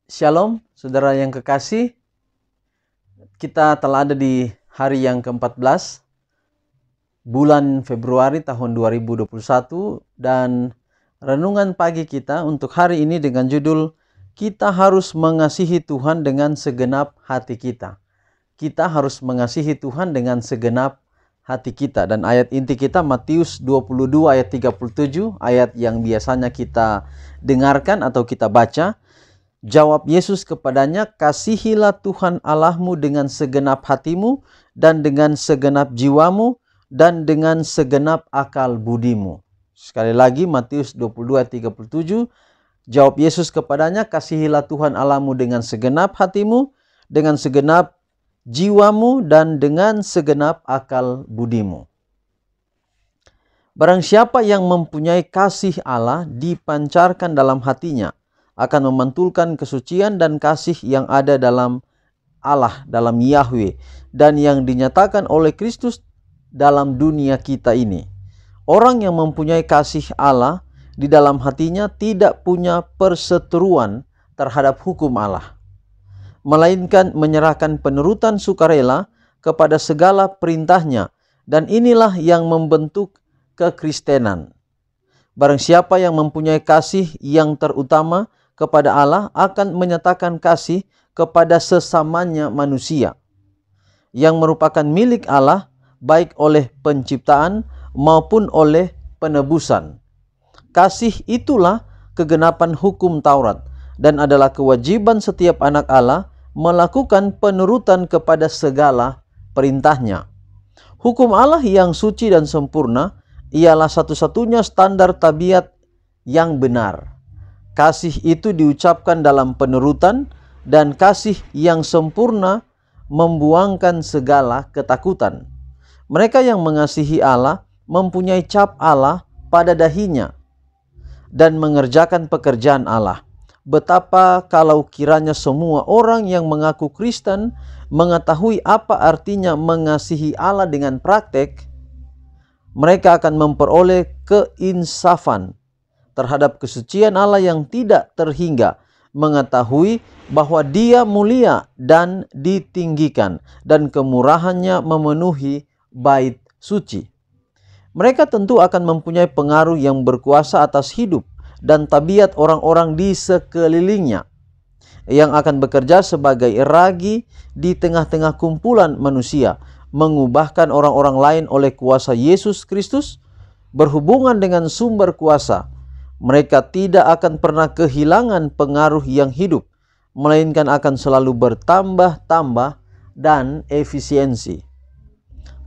Shalom, saudara yang kekasih. Kita telah ada di hari yang ke-14, bulan Februari tahun 2021, dan renungan pagi kita untuk hari ini dengan judul Kita harus mengasihi Tuhan dengan segenap hati kita. Kita harus mengasihi Tuhan dengan segenap hati kita. Dan ayat inti kita Matius 22 ayat 37, ayat yang biasanya kita dengarkan atau kita baca. Jawab Yesus kepadanya, "Kasihilah Tuhan Allahmu dengan segenap hatimu dan dengan segenap jiwamu dan dengan segenap akal budimu." Sekali lagi Matius 22 ayat 37. Jawab Yesus kepadanya, "Kasihilah Tuhan Allahmu dengan segenap hatimu, dengan segenap jiwamu dan dengan segenap akal budimu." Barang siapa yang mempunyai kasih Allah dipancarkan dalam hatinya, akan memantulkan kesucian dan kasih yang ada dalam Allah, dalam Yahweh, dan yang dinyatakan oleh Kristus dalam dunia kita ini. Orang yang mempunyai kasih Allah di dalam hatinya tidak punya perseteruan terhadap hukum Allah, melainkan menyerahkan penurutan sukarela kepada segala perintahnya, dan inilah yang membentuk kekristenan. Barang siapa yang mempunyai kasih yang terutama kepada Allah akan menyatakan kasih kepada sesamanya manusia yang merupakan milik Allah, baik oleh penciptaan maupun oleh penebusan. Kasih itulah kegenapan hukum Taurat dan adalah kewajiban setiap anak Allah melakukan penurutan kepada segala perintahnya. Hukum Allah yang suci dan sempurna ialah satu-satunya standar tabiat yang benar. Kasih itu diucapkan dalam penurutan, dan kasih yang sempurna membuangkan segala ketakutan. Mereka yang mengasihi Allah mempunyai cap Allah pada dahinya dan mengerjakan pekerjaan Allah. Betapa kalau kiranya semua orang yang mengaku Kristen mengetahui apa artinya mengasihi Allah dengan praktek, mereka akan memperoleh keinsafan terhadap kesucian Allah yang tidak terhingga, mengetahui bahwa Dia mulia dan ditinggikan, dan kemurahannya memenuhi bait suci. Mereka tentu akan mempunyai pengaruh yang berkuasa atas hidup dan tabiat orang-orang di sekelilingnya, yang akan bekerja sebagai ragi di tengah-tengah kumpulan manusia, mengubahkan orang-orang lain oleh kuasa Yesus Kristus berhubungan dengan sumber kuasa. Mereka tidak akan pernah kehilangan pengaruh yang hidup, melainkan akan selalu bertambah-tambah dan efisiensi.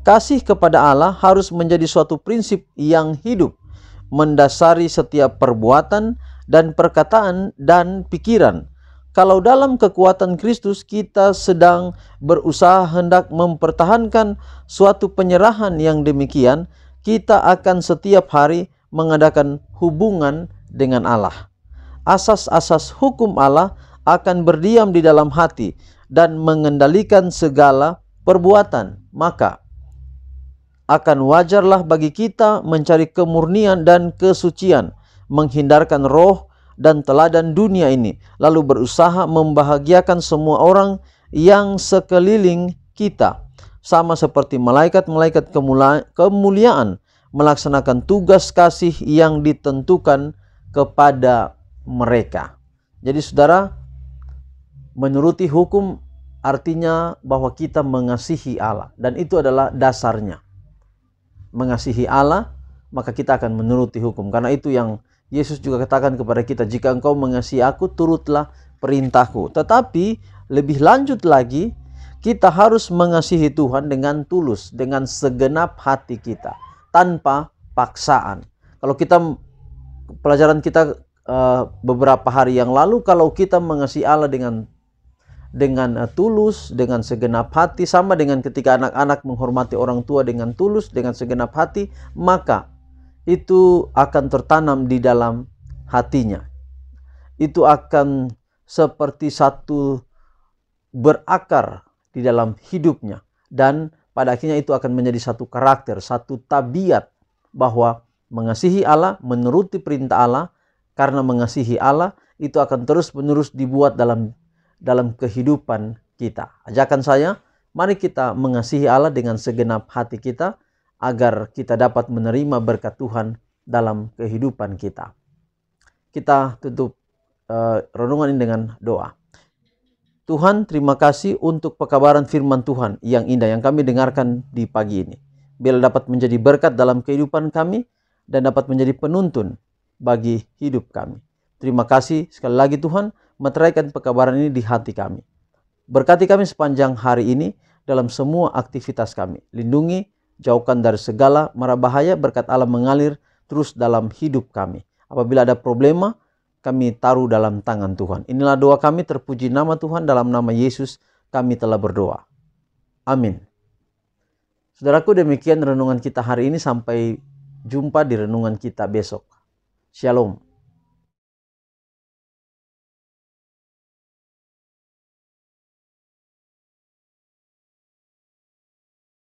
Kasih kepada Allah harus menjadi suatu prinsip yang hidup, mendasari setiap perbuatan dan perkataan dan pikiran. Kalau dalam kekuatan Kristus kita sedang berusaha hendak mempertahankan suatu penyerahan yang demikian, kita akan setiap hari mengadakan hubungan dengan Allah. Asas-asas hukum Allah akan berdiam di dalam hati dan mengendalikan segala perbuatan. Maka akan wajarlah bagi kita mencari kemurnian dan kesucian, menghindarkan roh dan teladan dunia ini, lalu berusaha membahagiakan semua orang yang sekeliling kita, sama seperti malaikat-malaikat kemuliaan melaksanakan tugas kasih yang ditentukan kepada mereka. Jadi saudara, menuruti hukum artinya bahwa kita mengasihi Allah, dan itu adalah dasarnya. Mengasihi Allah, maka kita akan menuruti hukum. Karena itu yang Yesus juga katakan kepada kita, "Jika engkau mengasihi aku, turutlah perintahku." Tetapi lebih lanjut lagi, kita harus mengasihi Tuhan dengan tulus, dengan segenap hati kita, tanpa paksaan. Kalau kita, pelajaran kita beberapa hari yang lalu, kalau kita mengasihi Allah dengan tulus, dengan segenap hati, sama dengan ketika anak-anak menghormati orang tua dengan tulus, dengan segenap hati, maka itu akan tertanam di dalam hatinya. Itu akan seperti satu berakar di dalam hidupnya, dan pada akhirnya itu akan menjadi satu karakter, satu tabiat, bahwa mengasihi Allah, menuruti perintah Allah. Karena mengasihi Allah, itu akan terus-menerus dibuat dalam kehidupan kita. Ajakan saya, mari kita mengasihi Allah dengan segenap hati kita, agar kita dapat menerima berkat Tuhan dalam kehidupan kita. Kita tutup renungan ini dengan doa. Tuhan, terima kasih untuk pekabaran firman Tuhan yang indah yang kami dengarkan di pagi ini. Biar dapat menjadi berkat dalam kehidupan kami dan dapat menjadi penuntun bagi hidup kami. Terima kasih sekali lagi Tuhan, meteraikan pekabaran ini di hati kami. Berkati kami sepanjang hari ini dalam semua aktivitas kami. Lindungi, jauhkan dari segala mara bahaya, berkat Allah mengalir terus dalam hidup kami. Apabila ada problema, kami taruh dalam tangan Tuhan. Inilah doa kami, terpuji nama Tuhan, dalam nama Yesus kami telah berdoa. Amin. Saudaraku, demikian renungan kita hari ini. Sampai jumpa di renungan kita besok. Shalom.